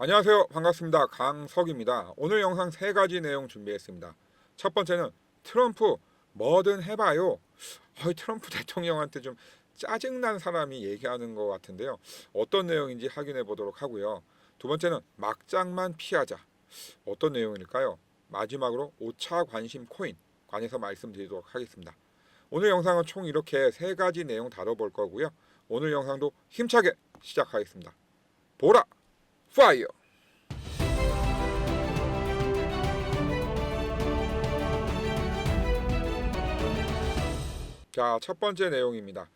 안녕하세요. 반갑습니다. 강석입니다. 오늘 영상 세 가지 내용 준비했습니다. 첫 번째는 트럼프 뭐든 해봐요. 트럼프 대통령한테 좀 짜증난 사람이 얘기하는 것 같은데요. 어떤 내용인지 확인해 보도록 하고요. 두 번째는 막장만 피하자. 어떤 내용일까요? 마지막으로 5차 관심 코인 관해서 말씀드리도록 하겠습니다. 오늘 영상은 총 이렇게 세 가지 내용 다뤄볼 거고요. 오늘 영상도 힘차게 시작하겠습니다. 보라! 파이어! 자, 첫 번째 내용입니다.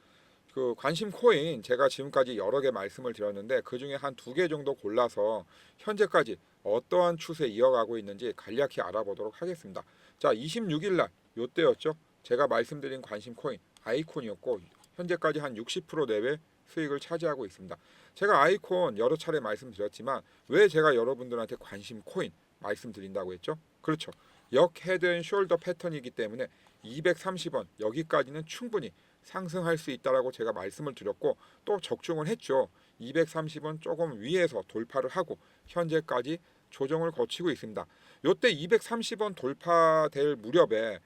그 관심 코인 제가 지금까지 여러 개 말씀을 드렸는데 그 중에 한 두 개 정도 골라서 현재까지 어떠한 추세 이어가고 있는지 간략히 알아보도록 하겠습니다. 자, 26일 날 요때였죠. 제가 말씀드린 관심 코인 아이콘이었고 현재까지 한 60% 내외 수익을 차지하고 있습니다. 제가 아이콘 여러 차례 말씀드렸지만 왜 제가 여러분들한테 관심 코인 말씀드린다고 했죠? 그렇죠. 역 헤드 앤 숄더 패턴이기 때문에 230원 여기까지는 충분히 상승할 수 있다라고 제가 말씀을 드렸고 또 적중을 했죠. 230원 조금 위에서 돌파를 하고 현재까지 조정을 거치고 있습니다. 요때 230원 돌파될 무렵에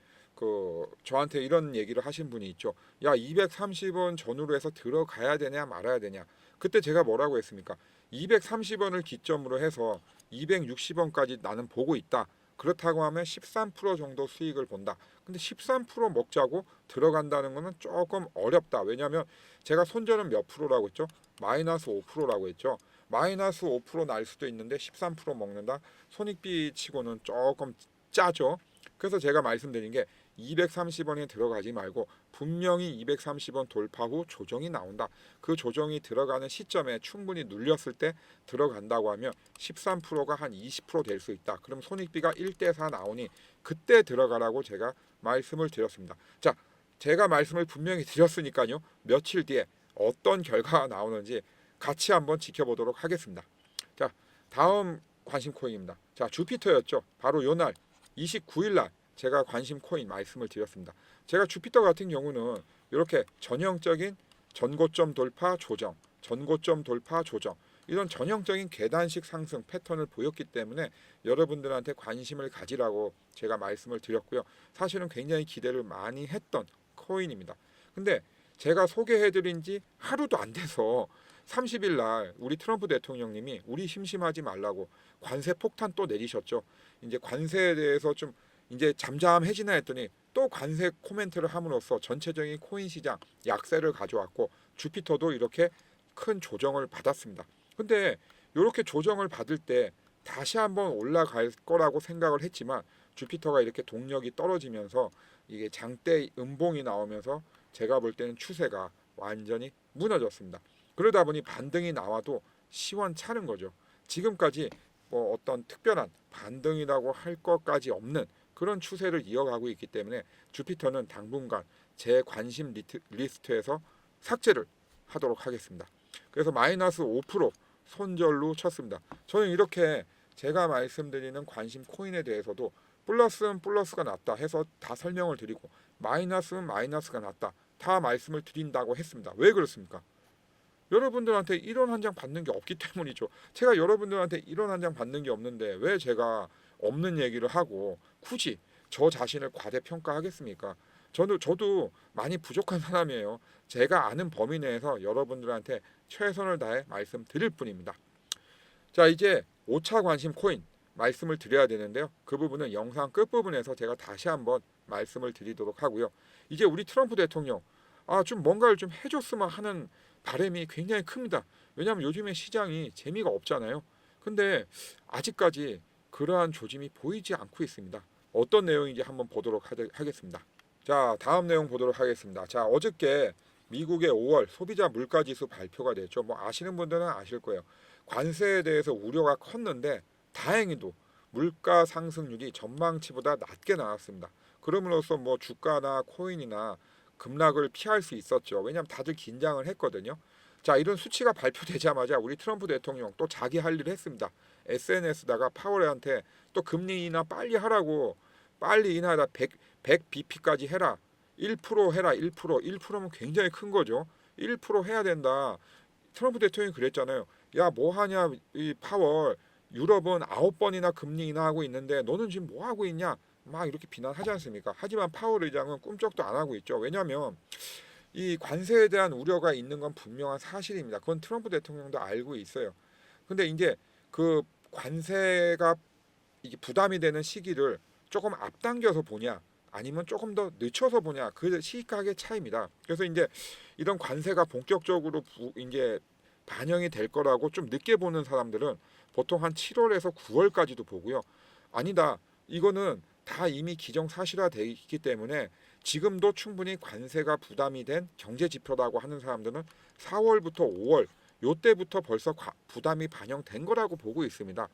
저한테 이런 얘기를 하신 분이 있죠. 야, 230원 전후로 해서 들어가야 되냐 말아야 되냐. 그때 제가 뭐라고 했습니까? 230원을 기점으로 해서 260원까지 나는 보고 있다. 그렇다고 하면 13% 정도 수익을 본다. 근데 13% 먹자고 들어간다는 것은 조금 어렵다. 왜냐하면 제가 손절은 몇 프로라고 했죠? 마이너스 5%라고 했죠. 마이너스 5%날 수도 있는데 13% 먹는다. 손익비 치고는 조금 짜죠. 그래서 제가 말씀드린 게 230원에 들어가지 말고 분명히 230원 돌파 후 조정이 나온다. 그 조정이 들어가는 시점에 충분히 눌렸을 때 들어간다고 하면 13%가 한 20%될 수 있다. 그럼 손익비가 1대4 나오니 그때 들어가라고 제가 말씀을 드렸습니다. 자, 제가 말씀을 분명히 드렸으니까요. 며칠 뒤에 어떤 결과가 나오는지 같이 한번 지켜보도록 하겠습니다. 자, 다음 관심 코인입니다. 자, 주피터였죠. 바로 요날 29일 날 제가 관심 코인 말씀을 드렸습니다. 제가 주피터 같은 경우는 이렇게 전형적인 전고점 돌파 조정, 전고점 돌파 조정 이런 전형적인 계단식 상승 패턴을 보였기 때문에 여러분들한테 관심을 가지라고 제가 말씀을 드렸고요. 사실은 굉장히 기대를 많이 했던 코인입니다. 근데 제가 소개해드린 지 하루도 안 돼서 30일 날 우리 트럼프 대통령님이 우리 심심하지 말라고 관세 폭탄 또 내리셨죠. 이제 관세에 대해서 좀 이제 잠잠해지나 했더니 또 관세 코멘트를 함으로써 전체적인 코인 시장 약세를 가져왔고 주피터도 이렇게 큰 조정을 받았습니다. 근데 이렇게 조정을 받을 때 다시 한번 올라갈 거라고 생각을 했지만 주피터가 이렇게 동력이 떨어지면서 이게 장대 음봉이 나오면서 제가 볼 때는 추세가 완전히 무너졌습니다. 그러다 보니 반등이 나와도 시원찮은 거죠. 지금까지 뭐 어떤 특별한 반등이라고 할 것까지 없는 그런 추세를 이어가고 있기 때문에 주피터는 당분간 제 관심 리스트에서 삭제를 하도록 하겠습니다. 그래서 마이너스 5% 손절로 쳤습니다. 저는 이렇게 제가 말씀드리는 관심 코인에 대해서도 플러스는 플러스가 낫다 해서 다 설명을 드리고 마이너스는 마이너스가 낫다 다 말씀을 드린다고 했습니다. 왜 그렇습니까? 여러분들한테 1원 한 장 받는 게 없기 때문이죠. 제가 여러분들한테 1원 한 장 받는 게 없는데 왜 제가 없는 얘기를 하고 굳이 저 자신을 과대평가하겠습니까? 저도 많이 부족한 사람이에요. 제가 아는 범위 내에서 여러분들한테 최선을 다해 말씀드릴 뿐입니다. 자, 이제 5차 관심 코인 말씀을 드려야 되는데요. 그 부분은 영상 끝부분에서 제가 다시 한번 말씀을 드리도록 하고요. 이제 우리 트럼프 대통령 좀 뭔가를 좀 해줬으면 하는 바람이 굉장히 큽니다. 왜냐하면 요즘에 시장이 재미가 없잖아요. 근데 아직까지 그러한 조짐이 보이지 않고 있습니다. 어떤 내용인지 한번 보도록 하겠습니다. 자, 다음 내용 보도록 하겠습니다. 자, 어저께 미국의 5월 소비자 물가지수 발표가 됐죠. 뭐 아시는 분들은 아실 거예요. 관세에 대해서 우려가 컸는데 다행히도 물가 상승률이 전망치보다 낮게 나왔습니다. 그럼으로써 뭐 주가나 코인이나 급락을 피할 수 있었죠. 왜냐하면 다들 긴장을 했거든요. 자, 이런 수치가 발표되자마자 우리 트럼프 대통령 또 자기 할 일을 했습니다. SNS다가 파월한테 또 금리 인하 빨리 하라고 빨리 인하다 100 BP까지 해라. 1% 해라. 1%면 굉장히 큰 거죠. 1% 해야 된다. 트럼프 대통령이 그랬잖아요. 야, 뭐 하냐 이 파월 유럽은 9번이나 금리 인하하고 있는데 너는 지금 뭐 하고 있냐? 막 이렇게 비난하지 않습니까? 하지만 파월 의장은 꿈쩍도 안 하고 있죠. 왜냐하면 이 관세에 대한 우려가 있는 건 분명한 사실입니다. 그건 트럼프 대통령도 알고 있어요. 근데 이제 그 관세가 이게 부담이 되는 시기를 조금 앞당겨서 보냐 아니면 조금 더 늦춰서 보냐 그 시각의 차이입니다. 그래서 이제 이런 관세가 본격적으로 이제 반영이 될 거라고 좀 늦게 보는 사람들은 보통 한 7월에서 9월까지도 보고요. 아니다. 이거는 다 이미 기정사실화되어 있기 때문에 지금도 충분히 관세가 부담이 된 경제 지표라고 하는 사람들은 4월부터 5월 요때부터 벌써 부담이 반영된 거라고 보고 있습니다.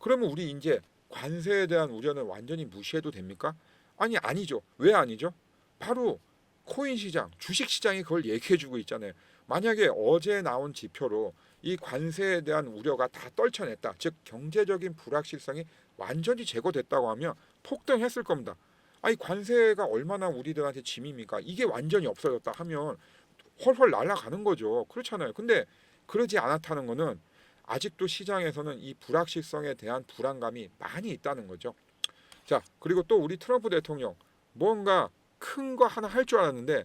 그러면 우리 이제 관세에 대한 우려는 완전히 무시해도 됩니까? 아니 아니죠. 왜 아니죠? 바로 코인 시장, 주식 시장이 그걸 얘기해 주고 있잖아요. 만약에 어제 나온 지표로 이 관세에 대한 우려가 다 떨쳐냈다. 즉 경제적인 불확실성이 완전히 제거됐다고 하면 폭등했을 겁니다. 아니 관세가 얼마나 우리들한테 짐입니까? 이게 완전히 없어졌다 하면 헐헐 날아가는 거죠. 그렇잖아요. 근데 그러지 않았다는 거는 아직도 시장에서는 이 불확실성에 대한 불안감이 많이 있다는 거죠. 자, 그리고 또 우리 트럼프 대통령 뭔가 큰 거 하나 할 줄 알았는데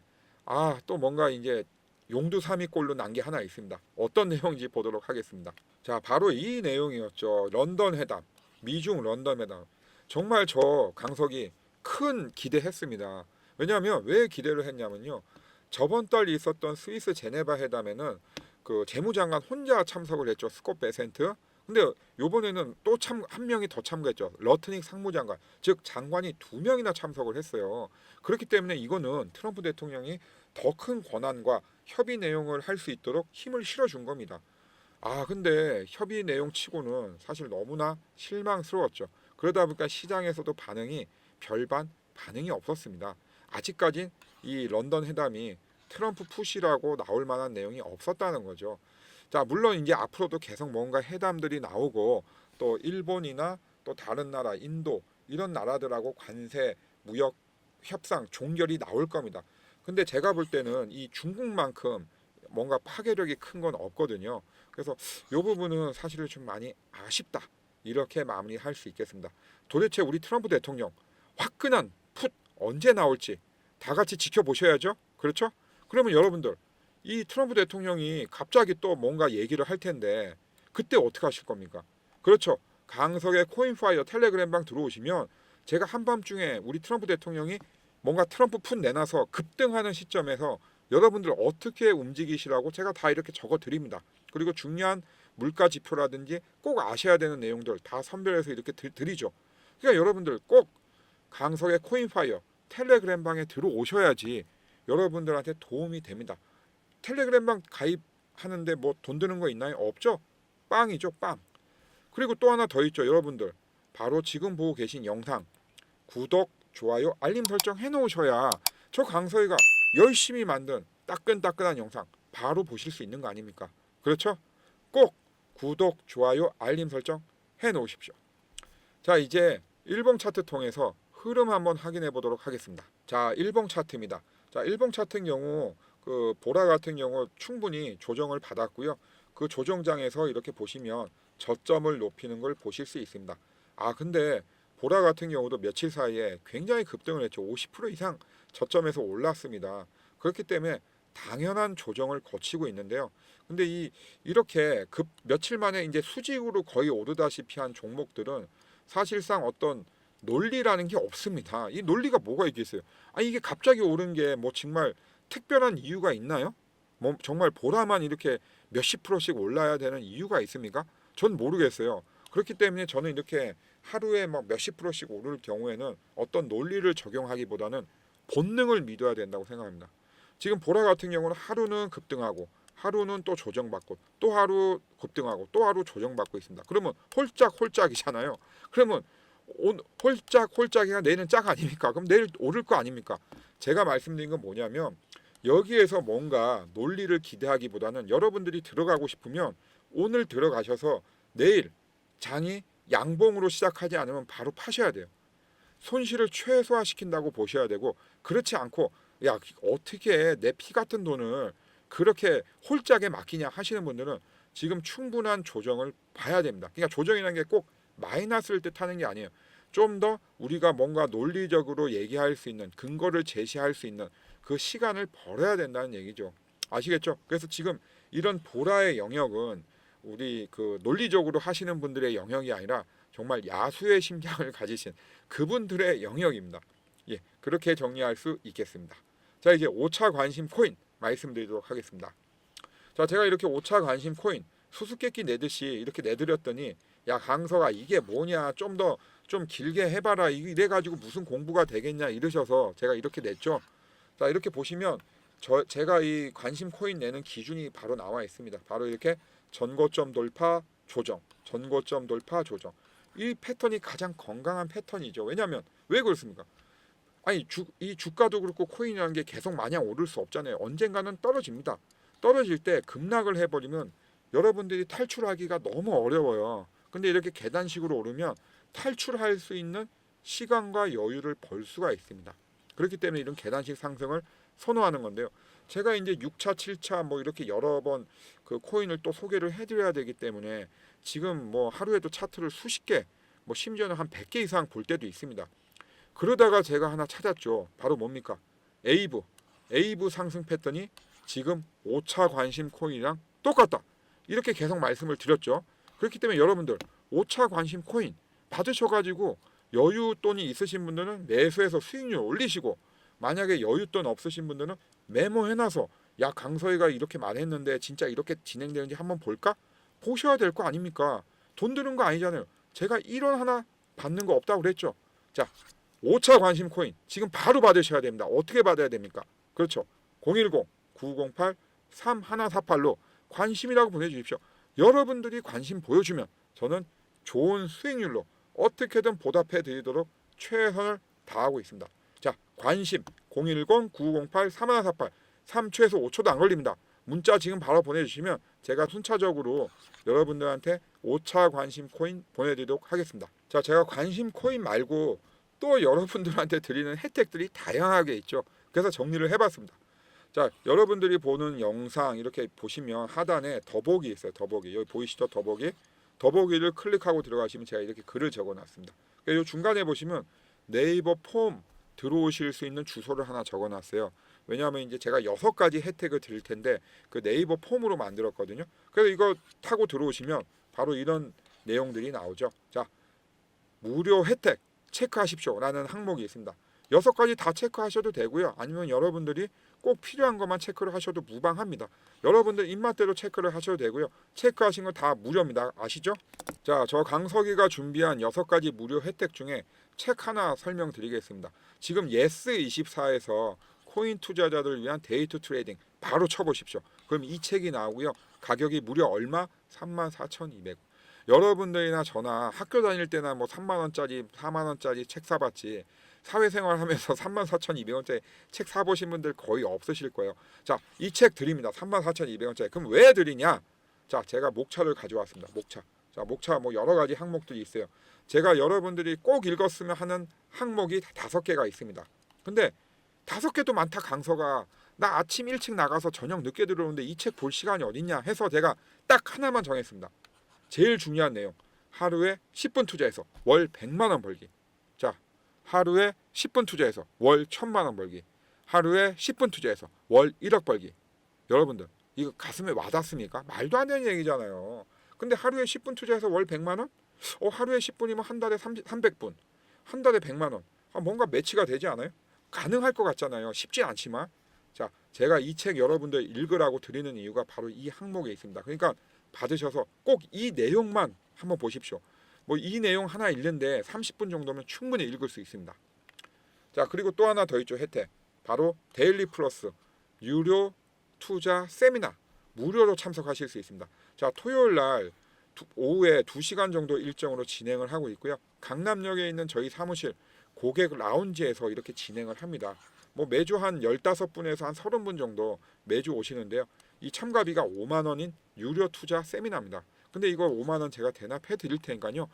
또 뭔가 이제 용두사미꼴로 난 게 하나 있습니다. 어떤 내용인지 보도록 하겠습니다. 자, 바로 이 내용이었죠. 런던 회담, 미중 런던 회담. 정말 저 강석이 큰 기대했습니다. 왜냐하면 왜 기대를 했냐면요. 저번 달 있었던 스위스 제네바 회담에는 그 재무장관 혼자 참석을 했죠. 스콧 베센트. 근데 요번에는 또 한 명이 더 참가했죠. 러트닉 상무장관. 즉 장관이 2명이나 참석을 했어요. 그렇기 때문에 이거는 트럼프 대통령이 더 큰 권한과 협의 내용을 할 수 있도록 힘을 실어준 겁니다. 근데 협의 내용 치고는 사실 너무나 실망스러웠죠. 그러다 보니까 시장에서도 별반 반응이 없었습니다. 아직까지 이 런던 회담이 트럼프 푸시라고 나올 만한 내용이 없었다는 거죠. 자, 물론 이제 앞으로도 계속 뭔가 회담들이 나오고 또 일본이나 또 다른 나라, 인도 이런 나라들하고 관세, 무역 협상, 종결이 나올 겁니다. 근데 제가 볼 때는 이 중국만큼 뭔가 파괴력이 큰 건 없거든요. 그래서 이 부분은 사실은 좀 많이 아쉽다. 이렇게 마무리할 수 있겠습니다. 도대체 우리 트럼프 대통령 화끈한 풋 언제 나올지 다 같이 지켜보셔야죠. 그렇죠? 그러면 여러분들 이 트럼프 대통령이 갑자기 또 뭔가 얘기를 할 텐데 그때 어떻게 하실 겁니까? 그렇죠. 강석의 코인파이어 텔레그램방 들어오시면 제가 한밤중에 우리 트럼프 대통령이 뭔가 트럼프 푼 내놔서 급등하는 시점에서 여러분들 어떻게 움직이시라고 제가 다 이렇게 적어 드립니다. 그리고 중요한 물가 지표라든지 꼭 아셔야 되는 내용들 다 선별해서 이렇게 드리죠. 그러니까 여러분들 꼭 강석의 코인파이어 텔레그램방에 들어오셔야지 여러분들한테 도움이 됩니다. 텔레그램방 가입하는데 뭐 돈 드는 거 있나요? 없죠? 빵이죠, 빵. 그리고 또 하나 더 있죠, 여러분들. 바로 지금 보고 계신 영상 구독, 좋아요, 알림 설정 해놓으셔야 저 강서희가 열심히 만든 따끈따끈한 영상 바로 보실 수 있는 거 아닙니까? 그렇죠? 꼭 구독, 좋아요, 알림 설정 해놓으십시오. 자, 이제 일봉 차트 통해서 흐름 한번 확인해 보도록 하겠습니다. 자, 일봉 차트입니다. 자, 일봉 차트 경우 그 보라 같은 경우 충분히 조정을 받았고요. 그 조정장에서 이렇게 보시면 저점을 높이는 걸 보실 수 있습니다. 근데 보라 같은 경우도 며칠 사이에 굉장히 급등을 했죠. 50% 이상 저점에서 올랐습니다. 그렇기 때문에 당연한 조정을 거치고 있는데요. 근데 이렇게 며칠 만에 이제 수직으로 거의 오르다시피 한 종목들은 사실상 어떤 논리라는 게 없습니다. 이 논리가 뭐가 있겠어요? 이게 갑자기 오른 게 뭐 정말 특별한 이유가 있나요? 뭐 정말 보라만 이렇게 몇십 프로씩 올라야 되는 이유가 있습니까? 전 모르겠어요. 그렇기 때문에 저는 이렇게 하루에 막 몇십 프로씩 오를 경우에는 어떤 논리를 적용하기보다는 본능을 믿어야 된다고 생각합니다. 지금 보라 같은 경우는 하루는 급등하고 하루는 또 조정받고 또 하루 급등하고 또 하루 조정받고 있습니다. 그러면 홀짝홀짝이잖아요. 그러면 홀짝홀짝이가 내일은 짝 아닙니까? 그럼 내일 오를 거 아닙니까? 제가 말씀드린 건 뭐냐면 여기에서 뭔가 논리를 기대하기보다는 여러분들이 들어가고 싶으면 오늘 들어가셔서 내일 장이 양봉으로 시작하지 않으면 바로 파셔야 돼요. 손실을 최소화시킨다고 보셔야 되고 그렇지 않고 어떻게 내 피 같은 돈을 그렇게 홀짝에 맡기냐 하시는 분들은 지금 충분한 조정을 봐야 됩니다. 그러니까 조정이라는 게 꼭 마이너스를 뜻하는 게 아니에요. 좀 더 우리가 뭔가 논리적으로 얘기할 수 있는 근거를 제시할 수 있는 그 시간을 벌어야 된다는 얘기죠. 아시겠죠? 그래서 지금 이런 보라의 영역은 우리 그 논리적으로 하시는 분들의 영역이 아니라 정말 야수의 심장을 가지신 그분들의 영역입니다. 예, 그렇게 정리할 수 있겠습니다. 자, 이제 5차 관심 코인 말씀드리도록 하겠습니다. 자, 제가 이렇게 5차 관심 코인 수수께끼 내듯이 이렇게 내드렸더니 야 강서가 이게 뭐냐 좀 길게 해봐라 이래가지고 무슨 공부가 되겠냐 이러셔서 제가 이렇게 냈죠. 자, 이렇게 보시면 제가 이 관심 코인 내는 기준이 바로 나와 있습니다. 바로 이렇게 전고점 돌파 조정, 전고점 돌파 조정. 이 패턴이 가장 건강한 패턴이죠. 왜냐하면 왜 그렇습니까? 아니 이 주가도 그렇고 코인이라는 게 계속 마냥 오를 수 없잖아요. 언젠가는 떨어집니다. 떨어질 때 급락을 해버리면 여러분들이 탈출하기가 너무 어려워요. 근데 이렇게 계단식으로 오르면 탈출할 수 있는 시간과 여유를 벌 수가 있습니다. 그렇기 때문에 이런 계단식 상승을 선호하는 건데요. 제가 이제 6차, 7차 뭐 이렇게 여러 번 그 코인을 또 소개를 해드려야 되기 때문에 지금 뭐 하루에도 차트를 수십 개, 뭐 심지어는 한 100개 이상 볼 때도 있습니다. 그러다가 제가 하나 찾았죠. 바로 뭡니까? 에이브 상승 패턴이 지금 5차 관심 코인이랑 똑같다. 이렇게 계속 말씀을 드렸죠. 그렇기 때문에 여러분들 5차 관심 코인 받으셔가지고 여윳돈이 있으신 분들은 매수해서 수익률 올리시고, 만약에 여윳돈 없으신 분들은 메모해놔서 야 강서희가 이렇게 말했는데 진짜 이렇게 진행되는지 한번 볼까? 보셔야 될 거 아닙니까? 돈 드는 거 아니잖아요. 제가 1원 하나 받는 거 없다고 그랬죠. 자, 5차 관심 코인 지금 바로 받으셔야 됩니다. 어떻게 받아야 됩니까? 그렇죠. 010-908-3148로 관심이라고 보내주십시오. 여러분들이 관심 보여주면 저는 좋은 수익률로 어떻게든 보답해 드리도록 최선을 다하고 있습니다. 자, 관심 010-908-3148 3초에서 5초도 안 걸립니다. 문자 지금 바로 보내주시면 제가 순차적으로 여러분들한테 5차 관심 코인 보내드리도록 하겠습니다. 자, 제가 관심 코인 말고 또 여러분들한테 드리는 혜택들이 다양하게 있죠. 그래서 정리를 해봤습니다. 자, 여러분들이 보는 영상 이렇게 보시면 하단에 더보기 있어요. 더보기. 여기 보이시죠? 더보기를 클릭하고 들어가시면 제가 이렇게 글을 적어놨습니다. 이 중간에 보시면 네이버 폼 들어오실 수 있는 주소를 하나 적어놨어요. 왜냐하면 이제 제가 6가지 혜택을 드릴 텐데 그 네이버 폼으로 만들었거든요. 그래서 이거 타고 들어오시면 바로 이런 내용들이 나오죠. 자, 무료 혜택 체크하십시오 라는 항목이 있습니다. 6가지 다 체크하셔도 되고요. 아니면 여러분들이 꼭 필요한 것만 체크를 하셔도 무방합니다. 여러분들 입맛대로 체크를 하셔도 되고요. 체크하신 거 다 무료입니다. 아시죠? 자, 저 강석이가 준비한 6가지 무료 혜택 중에 책 하나 설명드리겠습니다. 지금 예스24에서 코인 투자자들을 위한 데이트 트레이딩 바로 쳐보십시오. 그럼 이 책이 나오고요. 가격이 무려 얼마? 34,200원. 여러분들이나 저나 학교 다닐 때나 뭐 3만원짜리 4만원짜리 책 사봤지 사회생활 하면서 34,200원짜리 책 사보신 분들 거의 없으실 거예요. 자, 이 책 드립니다. 34,200원짜리. 그럼 왜 드리냐? 자, 제가 목차를 가져왔습니다. 목차. 자, 목차 뭐 여러 가지 항목들이 있어요. 제가 여러분들이 꼭 읽었으면 하는 항목이 5개가 있습니다. 근데 5개도 많다 강서가. 나 아침 일찍 나가서 저녁 늦게 들어오는데 이 책 볼 시간이 어딨냐 해서 제가 딱 하나만 정했습니다. 제일 중요한 내용. 하루에 10분 투자해서 월 100만 원 벌기. 자, 하루에 10분 투자해서 월 1,000만 원 벌기. 하루에 10분 투자해서 월 1억 벌기. 여러분들 이거 가슴에 와닿습니까? 말도 안 되는 얘기잖아요. 근데 하루에 10분 투자해서 월 100만 원? 하루에 10분이면 한 달에 300분. 한 달에 100만 원. 뭔가 매치가 되지 않아요? 가능할 것 같잖아요. 쉽지 않지만. 자, 제가 이 책 여러분들 읽으라고 드리는 이유가 바로 이 항목에 있습니다. 그러니까 받으셔서 꼭 이 내용만 한번 보십시오. 뭐 이 내용 하나 읽는데 30분 정도면 충분히 읽을 수 있습니다. 자, 그리고 또 하나 더 있죠. 혜택. 바로 데일리 플러스 유료 투자 세미나 무료로 참석하실 수 있습니다. 자, 토요일 날 오후에 2시간 정도 일정으로 진행을 하고 있고요. 강남역에 있는 저희 사무실 고객 라운지에서 이렇게 진행을 합니다. 뭐 매주 한 15분에서 한 30분 정도 매주 오시는데요. 이 참가비가 5만 원인 유료 투자 세미나입니다. 근데 이거 5만 원 제가 대납해 드릴 테니까요.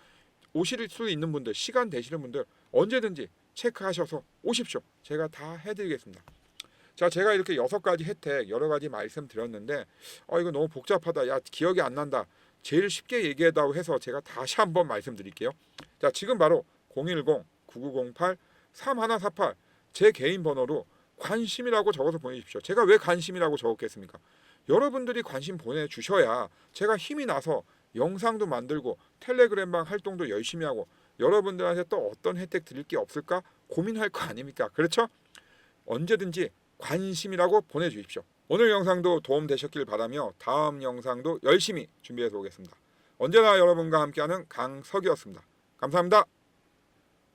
오실 수 있는 분들, 시간 되시는 분들 언제든지 체크하셔서 오십시오. 제가 다 해드리겠습니다. 자, 제가 이렇게 6가지 혜택 여러 가지 말씀드렸는데 이거 너무 복잡하다. 야, 기억이 안 난다. 제일 쉽게 얘기하다고 해서 제가 다시 한번 말씀드릴게요. 자, 지금 바로 010-9908-3148 제 개인 번호로 관심이라고 적어서 보내주십시오. 제가 왜 관심이라고 적었겠습니까? 여러분들이 관심 보내주셔야 제가 힘이 나서 영상도 만들고 텔레그램방 활동도 열심히 하고 여러분들한테 또 어떤 혜택 드릴 게 없을까 고민할 거 아닙니까? 그렇죠? 언제든지 관심이라고 보내주십시오. 오늘 영상도 도움 되셨길 바라며 다음 영상도 열심히 준비해서 오겠습니다. 언제나 여러분과 함께하는 강석이었습니다. 감사합니다.